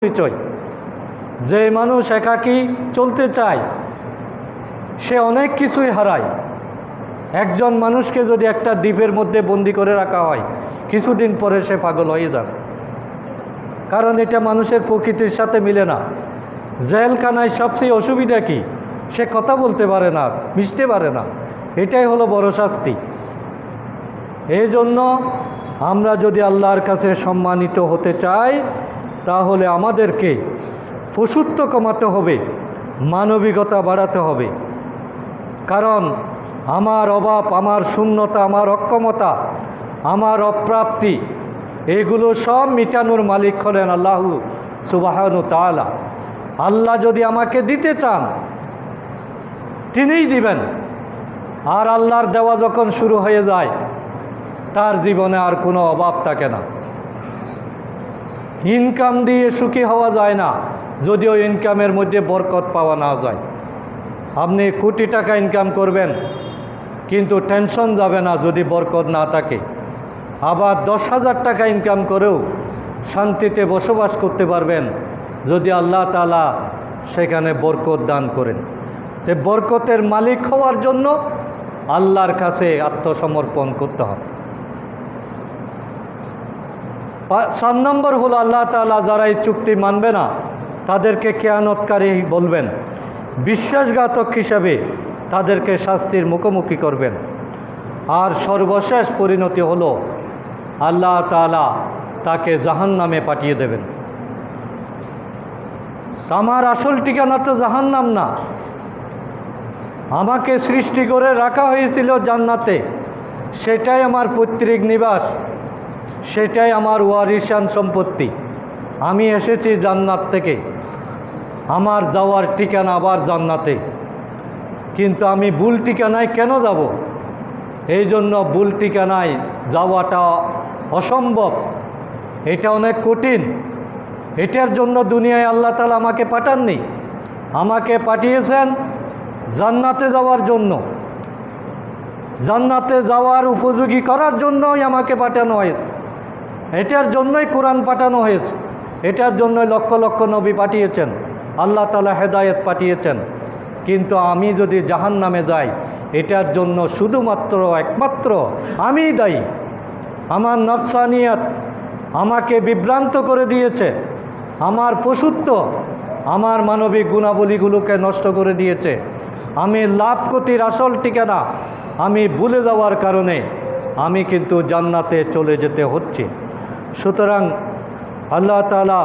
পরিচয়। যে মানুষ একাকী চলতে চায় সে অনেক কিছুই হারায়। একজন মানুষকে যদি একটা দ্বীপের মধ্যে বন্দি করে রাখা হয়, কিছুদিন পরে সে পাগল হয়ে যাবে, কারণ এটা মানুষের প্রকৃতির সাথে মিলে না। জেলখানায় সবচেয়ে অসুবিধা কি? সে কথা বলতে পারে না, মিশতে পারে না। এটাই হলো বড় শাস্তি। এই জন্য আমরা যদি আল্লাহর কাছে সম্মানিত হতে চাই, তাহলে আমাদেরকে পশুত্ব কমাতে হবে, মানবিকতা বাড়াতে হবে। কারণ আমার অভাব, আমার শূন্যতা, আমার অক্ষমতা, আমার অপ্রাপ্তি, এগুলো সব মিটানোর মালিক হলেন আল্লাহ সুবহানাহু ওয়া তাআলা। আল্লাহ যদি আমাকে দিতে চান তিনিই দিবেন। আর আল্লাহর দেওয়া যখন শুরু হয়ে যায়, তার জীবনে আর কোনো অভাব থাকে না। ইনকাম দিয়ে সুখী হওয়া যায় না, যদিও ইনকামের মধ্যে বরকত পাওয়া না যায়। আপনি কোটি টাকা ইনকাম করবেন, কিন্তু টেনশন যাবে না যদি বরকত না থাকে। আবার 10,000 টাকা ইনকাম করেও শান্তিতে বসবাস করতে পারবেন যদি আল্লাহ তাআলা সেখানে বরকত দান করেন। তো বরকতের মালিক হওয়ার জন্য আল্লাহর কাছে আত্মসমর্পণ করতে হবে। 4 নম্বর হলো আল্লাহ তাআলা যারা এই চুক্তি মানবে না তাদেরকে খেয়ানতকারী বলবেন, বিশ্বাসঘাতক হিসাবে তাদেরকে শাস্তির মুখোমুখি করবেন। আর সর্বশেষ পরিণতি হলো আল্লাহ তাআলা তাকে জাহান্নামে পাঠিয়ে দেবেন। আমার আসল ঠিকানা তো জাহান্নাম না। আমাকে সৃষ্টি করে রাখা হয়েছিল জান্নাতে, সেটাই আমার পৈতৃক নিবাস, সেটাই আমার ওয়ারিসান সম্পত্তি। আমি এসেছি জান্নাত থেকে, আমার যাওয়ার ঠিকানা আবার জান্নাতে। কিন্তু আমি ভুল ঠিকানায় কেন যাব? এই জন্য ভুল ঠিকানায় যাওয়াটা অসম্ভব, এটা অনেক কঠিন। এটার জন্য দুনিয়ায় আল্লাহ তাআলা আমাকে পাঠাননি, আমাকে পাঠিয়েছেন জান্নাতে যাওয়ার জন্য। জান্নাতে যাওয়ার উপযোগী করার জন্যই আমাকে পাঠানো হয়েছে। এটার জন্যই কোরআন পাঠানো হয়েছে, এটার জন্যই লক্ষ লক্ষ নবী পাঠিয়েছেন, আল্লাহ তাআলা হেদায়েত পাঠিয়েছেন। কিন্তু আমি যদি জাহান্নামে যাই, এটার জন্য শুধুমাত্র একমাত্র আমিই দায়ী। আমার নফসানিয়াত আমাকে বিভ্রান্ত করে দিয়েছে, আমার পশুত্ব আমার মানবিক গুণাবলীগুলোকে নষ্ট করে দিয়েছে। আমি লাভ ক্ষতির আসল ঠিকানা আমি ভুলে যাওয়ার কারণে আমি কিন্তু জান্নাতে চলে যেতে হচ্ছে। সুতরাং আল্লাহ তাআলা